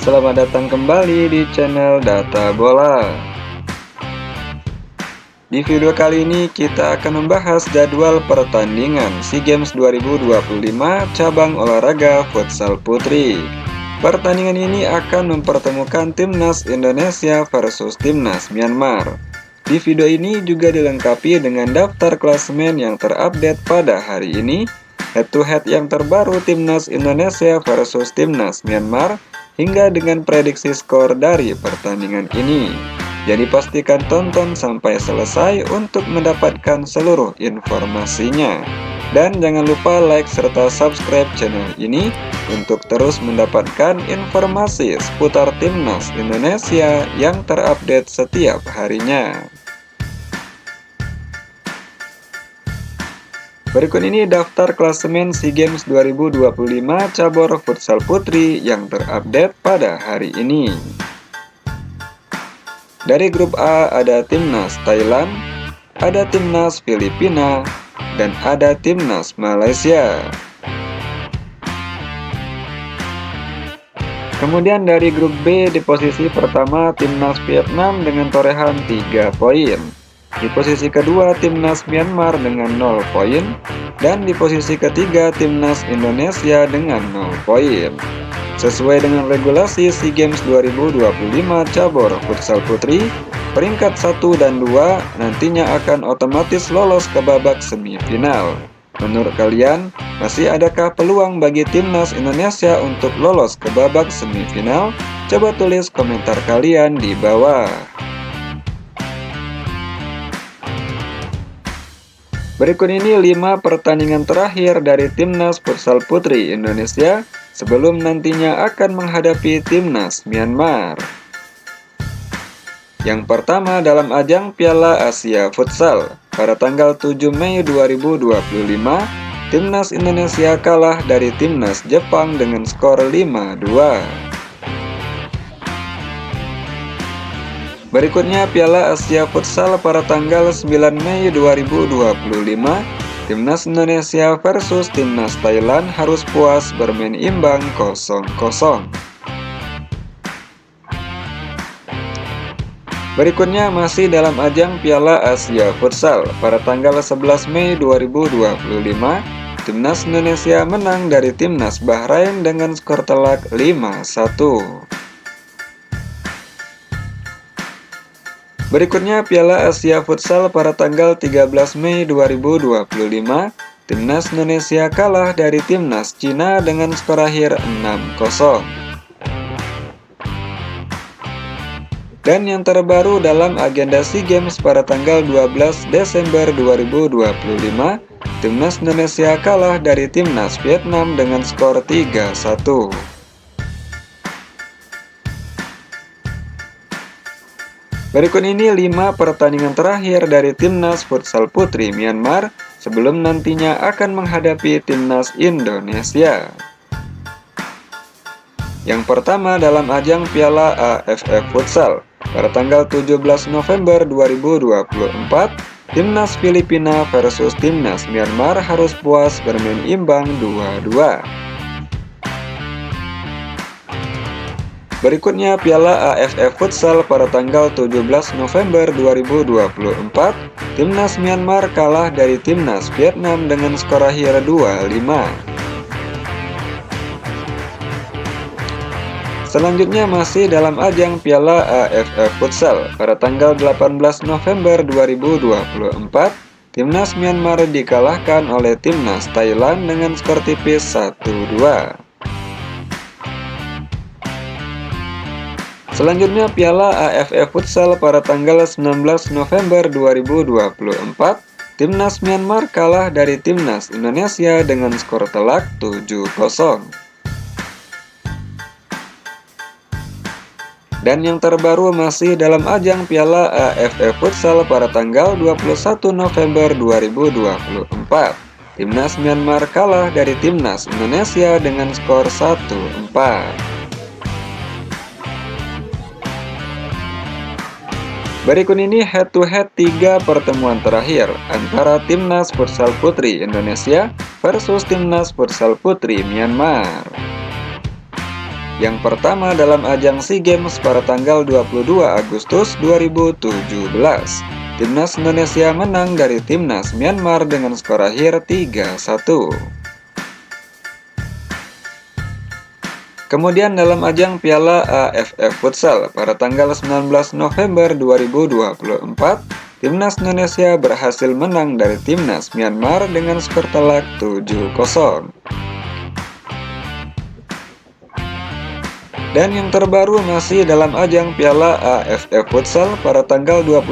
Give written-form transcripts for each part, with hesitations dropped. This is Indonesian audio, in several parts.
Selamat datang kembali di channel Data Bola. Di video kali ini kita akan membahas jadwal pertandingan SEA Games 2025 cabang olahraga futsal putri. Pertandingan ini akan mempertemukan Timnas Indonesia versus Timnas Myanmar. Di video ini juga dilengkapi dengan daftar klasemen yang terupdate pada hari ini, head-to-head yang terbaru Timnas Indonesia versus Timnas Myanmar, hingga dengan prediksi skor dari pertandingan ini. Jadi pastikan tonton sampai selesai untuk mendapatkan seluruh informasinya. Dan jangan lupa like serta subscribe channel ini untuk terus mendapatkan informasi seputar Timnas Indonesia yang terupdate setiap harinya. Berikut ini daftar klasemen SEA Games 2025 cabur futsal putri yang terupdate pada hari ini. Dari grup A ada Timnas Thailand, ada Timnas Filipina, dan ada Timnas Malaysia. Kemudian dari grup B di posisi pertama Timnas Vietnam dengan torehan 3 poin. Di posisi kedua Timnas Myanmar dengan 0 poin, dan di posisi ketiga Timnas Indonesia dengan 0 poin. Sesuai dengan regulasi SEA Games 2025 cabur futsal putri, peringkat 1 dan 2 nantinya akan otomatis lolos ke babak semifinal. Menurut kalian, masih adakah peluang bagi Timnas Indonesia untuk lolos ke babak semifinal? Coba tulis komentar kalian di bawah. Berikut ini 5 pertandingan terakhir dari Timnas Futsal Putri Indonesia sebelum nantinya akan menghadapi Timnas Myanmar. Yang pertama dalam ajang Piala Asia Futsal pada tanggal 7 Mei 2025, Timnas Indonesia kalah dari Timnas Jepang dengan skor 5-2. Berikutnya Piala Asia Futsal pada tanggal 9 Mei 2025, Timnas Indonesia versus Timnas Thailand harus puas bermain imbang 0-0. Berikutnya masih dalam ajang Piala Asia Futsal pada tanggal 11 Mei 2025, Timnas Indonesia menang dari Timnas Bahrain dengan skor telak 5-1. Berikutnya Piala Asia Futsal pada tanggal 13 Mei 2025, Timnas Indonesia kalah dari Timnas Cina dengan skor akhir 6-0. Dan yang terbaru dalam agenda SEA Games pada tanggal 12 Desember 2025, Timnas Indonesia kalah dari Timnas Vietnam dengan skor 3-1. Berikut ini 5 pertandingan terakhir dari Timnas Futsal Putri Myanmar sebelum nantinya akan menghadapi Timnas Indonesia. Yang pertama dalam ajang Piala AFF Futsal pada tanggal 17 November 2024, Timnas Filipina versus Timnas Myanmar harus puas bermain imbang 2-2. Berikutnya Piala AFF Futsal pada tanggal 17 November 2024, Timnas Myanmar kalah dari Timnas Vietnam dengan skor akhir 2-5. Selanjutnya masih dalam ajang Piala AFF Futsal pada tanggal 18 November 2024, Timnas Myanmar dikalahkan oleh Timnas Thailand dengan skor tipis 1-2. Selanjutnya Piala AFF Futsal pada tanggal 19 November 2024, Timnas Myanmar kalah dari Timnas Indonesia dengan skor telak 7-0. Dan yang terbaru masih dalam ajang Piala AFF Futsal pada tanggal 21 November 2024, Timnas Myanmar kalah dari Timnas Indonesia dengan skor 1-4. Berikut ini head-to-head 3 pertemuan terakhir antara Timnas Futsal Putri Indonesia versus Timnas Futsal Putri Myanmar. Yang pertama dalam ajang SEA Games pada tanggal 22 Agustus 2017. Timnas Indonesia menang dari Timnas Myanmar dengan skor akhir 3-1. Kemudian dalam ajang Piala AFF Futsal pada tanggal 19 November 2024, Timnas Indonesia berhasil menang dari Timnas Myanmar dengan skor telak 7-0. Dan yang terbaru masih dalam ajang Piala AFF Futsal pada tanggal 21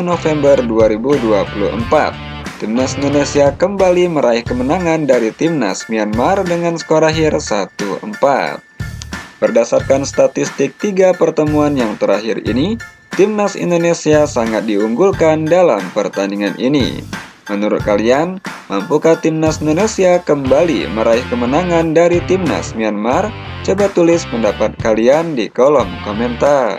November 2024. Timnas Indonesia kembali meraih kemenangan dari Timnas Myanmar dengan skor akhir 1-4. Berdasarkan statistik 3 pertemuan yang terakhir ini, Timnas Indonesia sangat diunggulkan dalam pertandingan ini. Menurut kalian, mampukah Timnas Indonesia kembali meraih kemenangan dari Timnas Myanmar? Coba tulis pendapat kalian di kolom komentar.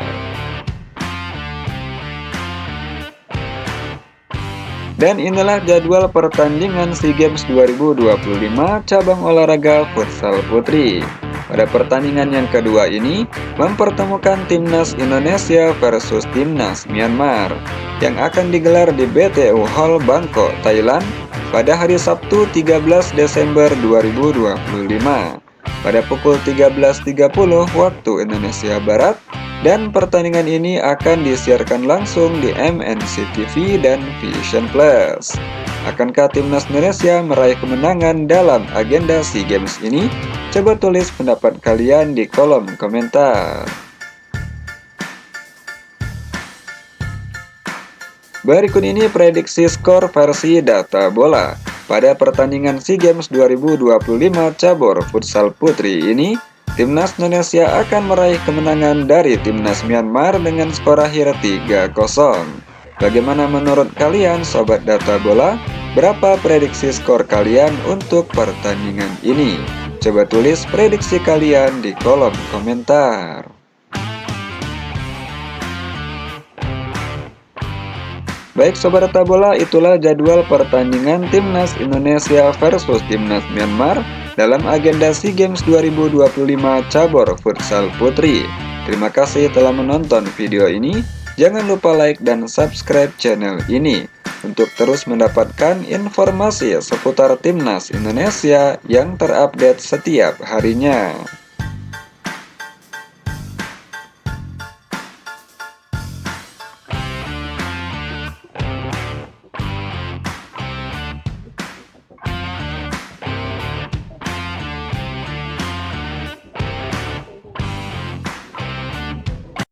Dan inilah jadwal pertandingan SEA Games 2025 cabang olahraga futsal putri. Pada pertandingan yang kedua ini, mempertemukan Timnas Indonesia versus Timnas Myanmar yang akan digelar di BTU Hall Bangkok, Thailand pada hari Sabtu 13 Desember 2025 pada pukul 13.30 waktu Indonesia Barat, dan pertandingan ini akan disiarkan langsung di MNC TV dan Vision Plus. Akankah Timnas Indonesia meraih kemenangan dalam agenda SEA Games ini? Coba tulis pendapat kalian di kolom komentar. Berikut ini prediksi skor versi data bola. Pada pertandingan SEA Games 2025 cabur futsal putri ini, Timnas Indonesia akan meraih kemenangan dari Timnas Myanmar dengan skor akhir 3-0. Bagaimana menurut kalian sobat data bola? Berapa prediksi skor kalian untuk pertandingan ini? Coba tulis prediksi kalian di kolom komentar. Baik sobat data bola, itulah jadwal pertandingan Timnas Indonesia versus Timnas Myanmar dalam agenda SEA Games 2025 cabur futsal putri. Terima kasih telah menonton video ini. Jangan lupa like dan subscribe channel ini untuk terus mendapatkan informasi seputar Timnas Indonesia yang terupdate setiap harinya.